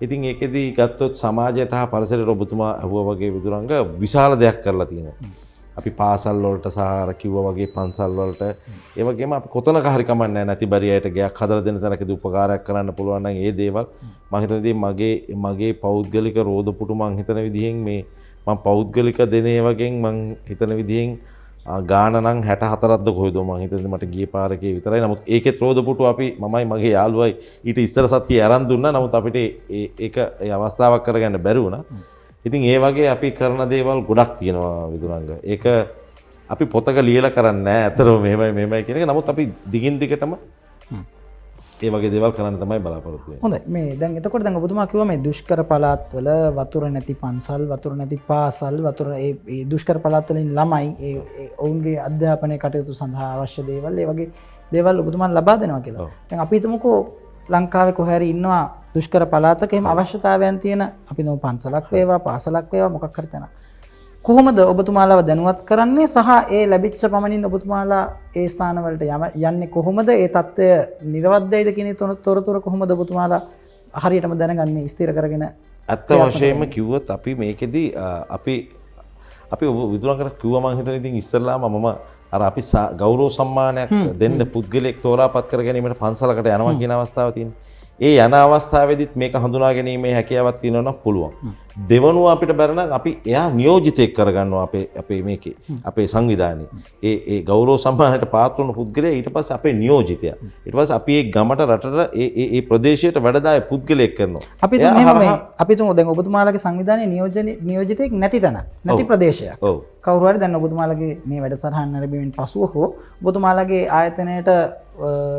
ඉතින් ඒකෙදි ගත්තොත් සමාජයට හා පරිසරයට ඔබතුමා අහුවා වගේ විදුරංග විශාල දෙයක් කරලා තියෙනවා. අපි පාසල් වලට සහාර කිව්වා වගේ පන්සල් වලට ඒ වගේම අපි කොතනක හරි කමන්නේ නැහැ නැති බැරියට ගයක් හදලා දෙන තැනකදී උපකාරයක් කරන්න පුළුවන් නම් ඒ දේවල් මම හිතන විදිහේ මගේ පෞද්ගලික රෝදපුටු මම හිතන විදිහෙන් මේ මම පෞද්ගලික දෙනේ වගේ මම හිතන විදිහෙන් ගාන නම් 64ක්ද කොහෙද මම හිතන්නේ මට ගියේ පාරකේ විතරයි. නමුත් ඒකෙත් රෝදපුටු අපි මමයි මගේ යාළුවයි ඊට ඉස්සර සතියේ අරන් දුන්නා. නමුත් අපිට ඒක ඒ අවස්ථාවක් කරගන්න බැරි වුණා. ඉතින් ඒ වගේ අපි කරන දේවල් ගොඩක් තියෙනවා විදුරංග. ඒක අපි පොතක ලියලා කරන්නේ නැහැ. අතරම මෙහෙමයි කියන එක. නමුත් අපි දිගින් දිගටම ඒ වගේ දේවල් කරන්න තමයි බලාපොරොත්තු වෙන්නේ. හොඳයි. මේ දැන් එතකොට දැන් ඔබතුමා කිව්වා මේ දුෂ්කර පළාත්වල වතුර නැති පන්සල්, වතුර නැති පාසල්, වතුර ඒ දුෂ්කර පළාත්වලින් ළමයි ඒ ඔවුන්ගේ අධ්‍යාපනය කටයුතු සඳහා අවශ්‍ය දේවල්, ඒ වගේ දේවල් ඔබතුමාන් ලබා දෙනවා කියලා. දැන් අපි හිතමුකෝ ලංකාවේ කොහේ හරි ඉන්නවා දුෂ්කර පළාතක එහෙම අවශ්‍යතාවයන් තියෙන අපි නෝ පන්සලක් වේවා පාසලක් වේවා මොකක් හරි තැනක්. කොහොමද ඔබතුමාලව දැනුවත් කරන්නේ සහ ඒ ලැබිච්ච පමණින් ඔබතුමාලා ඒ ස්ථානවලට යන්නේ කොහොමද? ඒ தත්ත්වය නිර්වද්‍යයිද කියන තොරතුරු කොහොමද ඔබතුමාලා හරියටම දැනගන්නේ ස්ථිර කරගෙන? අත්ත වශයෙන්ම කිව්වොත් අපි මේකෙදි අපි ඔබ විදුරංගකට කිව්වා මං හිතන ඉතින් ඉස්සල්ලාම මම අර අපි ගෞරව සම්මානයක් දෙන්න පුද්ගලයෙක් තෝරාපත් කර ගැනීමට පන්සලකට යනවා කියන අවස්ථාව තියෙනවා. ඒ යන අවස්ථාවේදීත් මේක හඳුනා ගැනීමේ හැකියාවක් තියෙනවා නම් පුළුවන්. දෙවනුව අපිට බැරනම් අපි එයා නියෝජිතයෙක් කරගන්නවා අපේ මේකේ අපේ සංවිධානයේ. ඒ ගෞරව සම්මානයට පාත්‍ර වුණු පුද්ගලයා ඊට පස්සේ අපේ නියෝජිතයා. ඊට පස්සේ අපි ඒ ගමට රටට ඒ ප්‍රදේශයට වැඩදාය පුද්ගලයෙක් කරනවා. අපි තුමු දැන් ඔබතුමාලගේ සංවිධානයේ නියෝජිතයෙක් නැති තැන නැති ප්‍රදේශයක්. ඔව්. කවුරු හරි දැන් ඔබතුමාලගේ මේ වැඩසටහන නැරඹීමෙන් පසුව හෝ ඔබතුමාලගේ ආයතනයට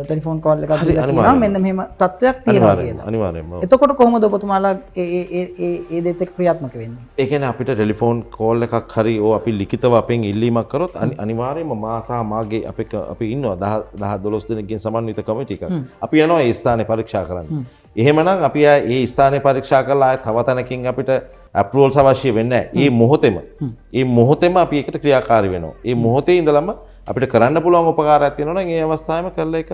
ටෙලිෆෝන් කෝල් එකක් දීලා කියනවා මෙන්න මෙහෙම තත්ත්වයක් තියෙනවා කියලා. අනිවාර්යයෙන්ම. එතකොට කොහොමද ඔබතුමාලා ඒ දෙත් එක්ක ක්‍රියාත්මක වෙන්නේ? ඒ කියන්නේ අපිට ටෙලිෆෝන් කෝල් එකක් හරි ඕ අපි ලිඛිතව අපෙන් ඉල්ලීමක් කරොත් අනිවාර්යයෙන්ම මා සහ මාගේ අපි ඉන්නවා 10-12 දෙනෙක්ගෙන් සමන්විත කමිටි එකක්. අපි යනවා ඒ ස්ථානේ පරීක්ෂා කරන්න. එහෙමනම් අපි ඒ ස්ථානේ පරීක්ෂා කරලා ආයෙත් තව තැනකින් අපිට අප්‍රූවල්ස් අවශ්‍ය වෙන්නේ නැහැ. ඒ මොහොතේම අපි ඒකට ක්‍රියාකාරී වෙනවා. ඒ මොහොතේ ඉඳලම අපිට කරන්න පුළුවන් උපකාරයක් තියෙනවා නම් ඒ අවස්ථාවේම කරලා ඒක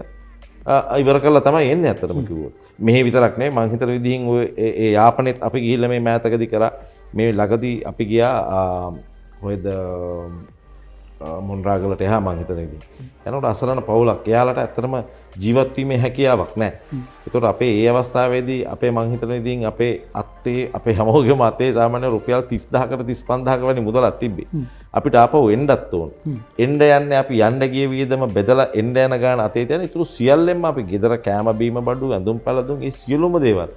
ඉවර කරලා තමයි එන්නේ අතරම කිව්වොත්. මෙහි විතරක් නෙවෙයි මං හිතන විදිහින් ඔය ඒ යාපනයේත් අපි ගිහිල්ලා මේ මෑතකදී කරා මේ ළඟදී අපි ගියා හොයද මොන්රාගලට එහා මං හිතන විදිහ. එනකොට අසරණ පවුලක් එයාලට ඇත්තටම ජීවත් වීමේ හැකියාවක් නැහැ. ඒතකොට අපේ ඒ අවස්ථාවේදී අපේ මං හිතන විදිහින් අපේ හැමෝගෙම අතේ සාමාන්‍ය රුපියල් 30000කට 35000ක වැනි මුදලක් තිබ්බේ. අපිට ආපහු එන්නත් ඕන. එන්න යන්නේ අපි යන්න ගිය වියදම බෙදලා එන්න යන ගාන අතේ තියන. ඊටු සියල්ලෙන්ම අපි ගෙදර කෑම බීම බඩු ඇඳුම් පැළඳුම් ඒ සියලුම දේවල්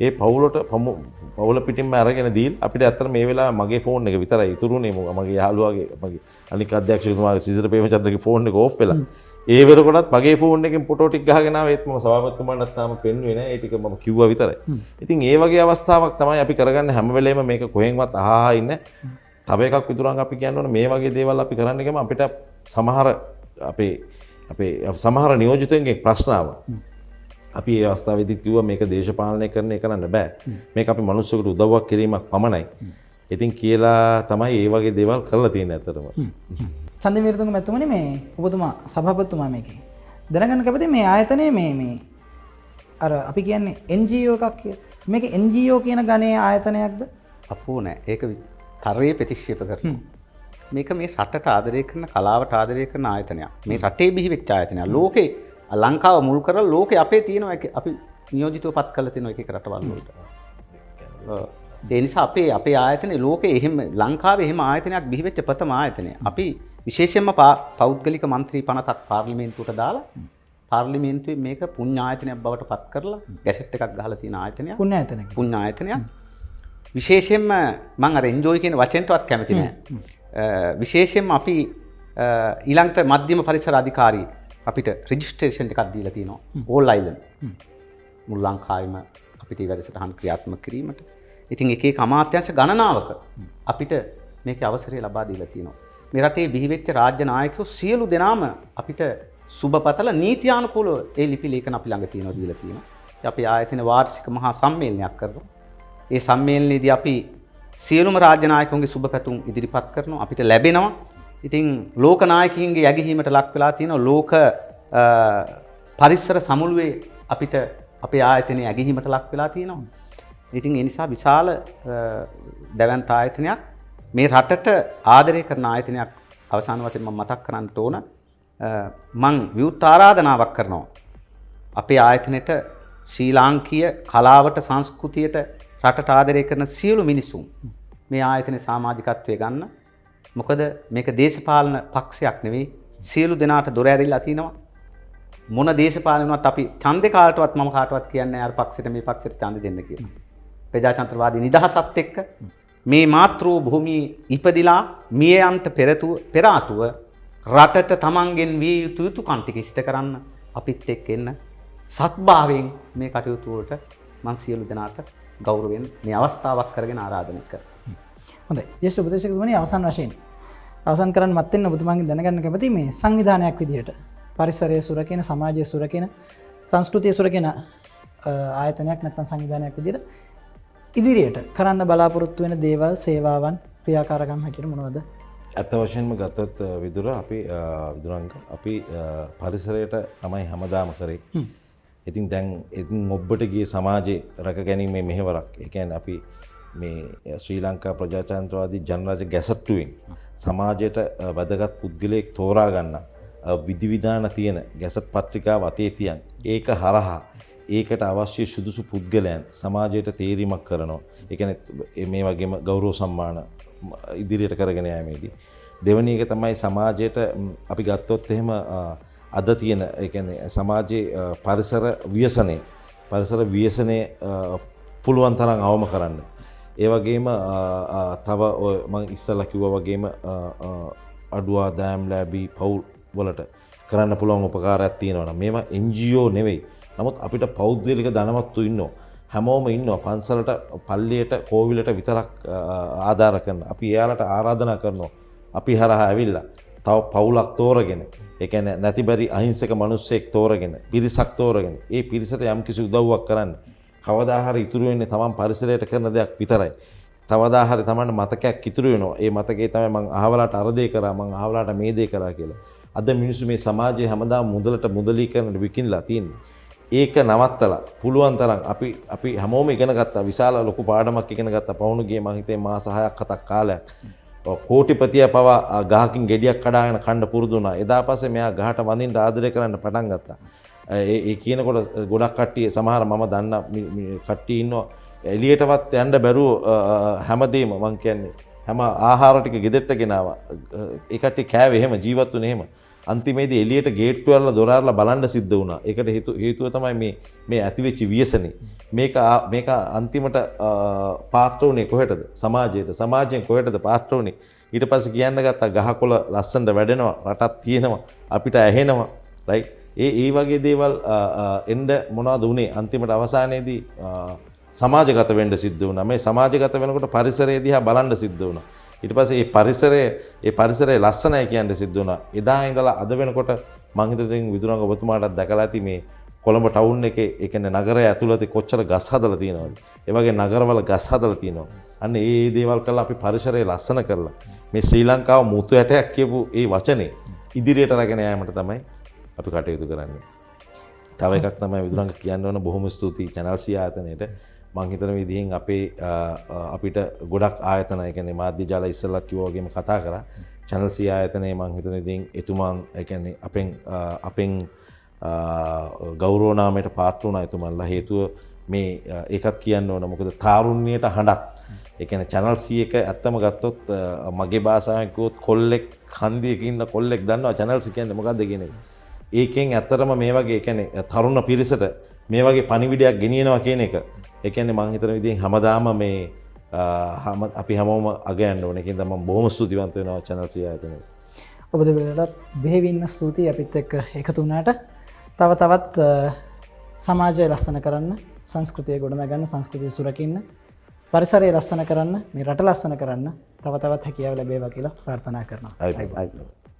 ඒ පවුල පිටින්ම අරගෙන දීලා අපිට ඇත්තට මේ වෙලාවේ මගේ ෆෝන් එක විතරයි ඉතුරුනේ මගේ යාළුවාගේ මගේ අනික අධ්‍යක්ෂකතුමාගේ සිසිර ප්‍රේමචන්ද්‍රගේ ෆෝන් එක ඕෆ් වෙලා. ඒ වෙනකොටත් මගේ ෆෝන් එකෙන් ෆොටෝ ටික ගහගෙන ආවා ඒත් මම සභාපතිතුමාට තාම පෙන්වුවේ නැහැ. ඒ ටික මම කිව්වා විතරයි. ඉතින් ඒ වගේ අවස්ථාවක් තමයි අපි කරගන්නේ හැම වෙලේම මේක කොහෙන්වත් අහහා ඉන්නේ. තව එකක් විතරක් අපි කියන්න ඕනේ මේ වගේ දේවල් අපි කරන්න ගියම අපිට සමහර අපේ සමහර නියෝජිතයන්ගේ ප්‍රශ්න ආවා. අපි ඒ අවස්ථාවේදී කිව්වා මේක දේශපාලනය කරන්න කරන්න බෑ. මේක අපි මිනිස්සුන්ට උදව්වක් කිරීමක් පමණයි. ඉතින් කියලා තමයි ඒ වගේ දේවල් කරලා තියෙන්නේ අතරම. චන්දවිරතුංග මැතිතුමනි මේ ඔබතුමා සභාපතිතුමා මේකේ දැනගන්න කැමති මේ ආයතනයේ මේ අර අපි කියන්නේ NGO එකක් කියලා. මේක NGO කියන ගණයේ ආයතනයක්ද? අපෝ නෑ. ඒක තරයේ ප්‍රතික්ෂේප කරනවා. මේක මේ රටට ආදරය කරන කලාවට ආදරය කරන ආයතනයක්. මේ රටේ බිහි වෙච්ච ආයතනයක්. ලෝකේ ලංකාව මුල් කරලා ලෝකේ අපේ තියෙනවා අපි නියෝජිතව පත් කරලා තියෙනවා එක එක රටවල් වලට. ඒ නිසා අපේ ආයතනේ ලෝකේ එහෙම ලංකාවේ එහෙම ආයතනයක් බිහි වෙච්ච ප්‍රථම ආයතනය. අපි විශේෂයෙන්ම පෞද්ගලික മന്ത്രി 50ක් පාර්ලිමේන්තුවට දාලා පාර්ලිමේන්තුවේ මේක පුණ්‍ය ආයතනයක් බවට පත් කරලා ගැසට් එකක් ගහලා තියෙන ආයතනයක්. පුණ්‍ය ආයතනයක්. විශේෂයෙන්ම මම අර එන්ජොයි කියන වචෙන්ටවත් කැමති නෑ. විශේෂයෙන්ම අපි ඊළඟට මධ්‍යම පරිසර අධිකාරී අපිට රෙජිස්ට්‍රේෂන් එකක් දීලා තියෙනවා ඕල් අයිලන්ඩ් මුළු ලංකාවෙම අපිට ඒ වැඩසටහන් ක්‍රියාත්මක කිරීමට. ඉතින් එක එක අමාත්‍යාංශ ගණනාවක අපිට මේකේ අවසරය ලබා දීලා තියෙනවා. මේ රටේ බිහිවෙච්ච රාජ්‍ය නායකයෝ සියලු දෙනාම අපිට සුබපතල නීතියානුකූලව ඒ ලිපි ලේඛන අපි ළඟ තියෙනවා දීලා තියෙනවා. අපි ආයතන වාර්ෂික මහා සම්මේලනයක් කරනවා. ඒ සම්මේලනයේදී අපි සියලුම රාජ්‍ය නායකයන්ගේ සුබ පැතුම් ඉදිරිපත් කරනවා. අපිට ලැබෙනවා. ඉතින් ලෝක නායකයින්ගේ යැගීමට ලක් වෙලා තියෙනවා. ලෝක පරිසර සමුළුවේ අපිට අපේ ආයතනයේ යැගීමට ලක් වෙලා තියෙනවා. ඉතින් ඒ නිසා විශාල දැවැන්ත ආයතනයක් මේ රටට ආදරය කරන ආයතනයක් අවසාන වශයෙන් මම මතක් කරන්න ඕන. මං විවුර්ත ආරාධනාවක් කරනවා. අපේ ආයතනයට ශ්‍රී ලාංකීය කලාවට සංස්කෘතියට රටට ආදරය කරන සියලු මිනිසුන් මේ ආයතනයේ සමාජිකත්වයේ ගන්න. මොකද මේක දේශපාලන පක්ෂයක් නෙවෙයි. සියලු දෙනාට දොර ඇරිලා තිනවා. මොන දේශපාලනවත් අපි ඡන්දේ කාටවත් මම කාටවත් කියන්නේ අර පක්ෂෙට මේ පක්ෂෙට ඡන්දෙ දෙන්න කියලා. ප්‍රජාතන්ත්‍රවාදී නිදහසත් එක්ක මේ මාතෘ භූමියේ ඉපදිලා මිය යන්ට පෙර ආතුව රටට තමන්ගෙන් විය යුතු යුතුකම් ටික ඉෂ්ට කරන්න අපිත් එක්ක එන්න සත්භාවයෙන් මේ කටයුතු වලට මම සියලු දෙනාට ගෞරවයෙන් මේ අවස්ථාවක් කරගෙන ආරාධනා කරනවා. හොඳයි. ජ්‍යෙෂ්ඨ උපදේශකතුමනි අවසන් වශයෙන් අවසන් කරන්න මත්තෙන් ඔබතුමාගෙන් දැනගන්න කැමති මේ සංවිධානයක් විදිහට පරිසරය සුරකින සමාජය සුරකින සංස්කෘතිය සුරකින ආයතනයක් නැත්නම් සංවිධානයක් විදිහට ඉදිරියට කරන්න බලාපොරොත්තු වෙන දේවල් සේවාවන් ක්‍රියාකාරකම් හැටියට මොනවද? ඇත්ත වශයෙන්ම ගත්තොත් විදුර අපි විදුරංග අපි පරිසරයට තමයි හැමදාම කරේ. ඉතින් දැන් ඉතින් ඔබට ගියේ සමාජයේ රැක ගැනීමේ මෙහෙවරක්. ඒ කියන්නේ අපි මේ ශ්‍රී ලංකා ප්‍රජාතන්ත්‍රවාදී ජනරාජ්‍ය ගැසට්ටුවෙන් සමාජයට වැදගත් පුද්ගලයෙක් තෝරා ගන්න විධිවිධාන තියෙන ගැසට් පත්‍රිකාව අතේ තියන් ඒක හරහා ඒකට අවශ්‍ය සුදුසු පුද්ගලයන් සමාජයට තේරීමක් කරනවා. ඒ කියන්නේ මේ වගේම ගෞරව සම්මාන ඉදිරියට කරගෙන යෑමේදී දෙවෙනි එක තමයි සමාජයට අපි ගත්තොත් එහෙම අද තියෙන ඒ කියන්නේ සමාජයේ පරිසර ව්‍යසනයේ පුළුවන් තරම් අවම කරන්න. ඒ වගේම තව ඔය මම ඉස්සලා කිව්වා වගේම අඩු ආදායම් ලැබී පවුල් වලට කරන්න පුළුවන් උපකාරයක් තියෙනවා. මේවා NGO නෙවෙයි. නමුත් අපිට පෞද්ගලික ධනවත්තු ඉන්නවා. හැමෝම ඉන්නවා. පන්සලට, පල්ලියට, කෝවිලට විතරක් ආධාර කරන. අපි එයාලට ආරාධනා කරනවා. අපි හරහා ඇවිල්ලා තව පවුලක් තෝරගෙන, ඒ කියන්නේ නැතිබරි අහිංසක මිනිස්සෙක් තෝරගෙන, පිරිසක් තෝරගෙන, ඒ පිරිසට යම්කිසි උදව්වක් කරන්න. කවදා හරි ඉතුරු වෙන්නේ තමන් පරිසරයට කරන දෙයක් විතරයි. කවදා හරි තමන්ට මතකයක් ඉතුරු වෙනවා. ඒ මතකේ තමයි මං අහවලාට අර දේ කරා, මං අහවලාට මේ දේ කරා කියලා. අද මිනිස්සු මේ සමාජයේ හැමදාම මුදලට මුදලීකරණයට විකිනලා තියෙන්නේ. ඒක නවත්තලා පුළුවන් තරම් අපි හැමෝම ඉගෙන ගත්තා. විශාල ලොකු පාඩමක් ඉගෙන ගත්තා. පවුණුගේ මං හිතේ මාස 6ක් 7ක් කාලයක්. කෝටිපතිය පවා ගහකින් ගෙඩියක් කඩාගෙන කන්න පුරුදු වුණා. එදා පස්සේ මෙයා ගහට වඳින්න ආදරය කරන්න පටන් ගත්තා. ඒ කියනකොට ගොඩක් කට්ටිය සමහර මම දන්න කට්ටිය ඉන්නවා එළියටවත් යන්න බැරුව හැමදේම මං කියන්නේ හැම ආහාර ටික ගෙදරට ගෙනාවා. ඒ කට්ටිය කෑවේ එහෙම ජීවත් වුණේ එහෙම. අන්තිමේදී එළියට ගේට්ටු වල දොර අරලා බලන්න සිද්ධ වුණා. ඒකට හේතුව තමයි මේ ඇතිවෙච්ච ව්‍යසනේ. මේක අන්තිමට පාත්‍ර උනේ කොහෙටද? සමාජයට. සමාජයෙන් කොහෙටද පාත්‍ර උනේ? ඊට පස්සේ කියන්න ගත්තා ගහකොළ ලස්සනට වැඩෙනවා, රටක් තියෙනවා, අපිට ඇහෙනවා, රයිට්? ඒ වගේ දේවල් එන්න මොනවද උනේ? අන්තිමට අවසානයේදී සමාජගත වෙන්න සිද්ධ වුණා. මේ සමාජගත වෙනකොට පරිසරය දිහා බලන්න සිද්ධ වුණා. ඊට පස්සේ ඒ පරිසරය ලස්සනයි කියන්න සිද්ධ වුණා. එදා ඉඳලා අද වෙනකොට මං හිතුවා විදුරංග ඔබතුමාටත් දැකලා ඇති මේ කොළඹ ටවුන් එකේ ඒ කියන්නේ නගරය ඇතුළත කොච්චර ගස් හදලා තියෙනවද? ඒ වගේ නගරවල ගස් හදලා තියෙනවා. අන්න ඒ දේවල් කරලා අපි පරිසරය ලස්සන කරලා මේ ශ්‍රී ලංකාව මුතු ඇටයක් කියපු ඒ වචනේ ඉදිරියට රැගෙන යාමට තමයි අපි කටයුතු කරන්නේ. තව එකක් තමයි විදුරංග කියන්න ඕන බොහොම ස්තුතියි channel C ආයතනයේට. මං හිතන විදිහෙන් අපිට ගොඩක් ආයතන ඒ කියන්නේ මාධ්‍ය ජාල ඉස්සෙල්ලා කිව්වා වගේම කතා කරා. channel C ආයතනයේ මං හිතන විදිහෙන් එතුමන් ඒ කියන්නේ අපෙන් ගෞරව නාමයට පාත්‍ර වුණා එතුමන්ලා. හේතුව මේ ඒකත් කියන්න ඕන මොකද තාරුණ්‍යයට හඬක්. ඒ කියන්නේ channel C එක ඇත්තම ගත්තොත් මගේ භාෂාවෙන් කිව්වොත් කොල්ලෙක් හන්දියක ඉන්න කොල්ලෙක් දන්නවා channel C කියන්නේ මොකද්ද කියන එක. ඒකෙන් ඇත්තටම මේ වගේ ඒ කියන්නේ තරුණ පිරිසට මේ වගේ පණිවිඩයක් ගෙනියනවා කියන එක. ඒ කියන්නේ මම හිතන විදිහෙන් හැමදාම මේ අපි හැමෝම අගයන්න ඕනේ. ඒකින්ද මම බොහොම ස්තුතිවන්ත වෙනවා channel C ආයතනයට. ඔබ දෙවියන්ට බෙහෙවින්ම ස්තුතියි අපිත් එක්ක එකතු වුණාට. තව තවත් සමාජය ලස්සන කරන්න, සංස්කෘතිය ගොඩනගන්න, සංස්කෘතිය සුරකින්න, පරිසරය ලස්සන කරන්න, මේ රට ලස්සන කරන්න තව තවත් හැකියාව ලැබේවා කියලා ප්‍රාර්ථනා කරනවා. අයිබෝවන්.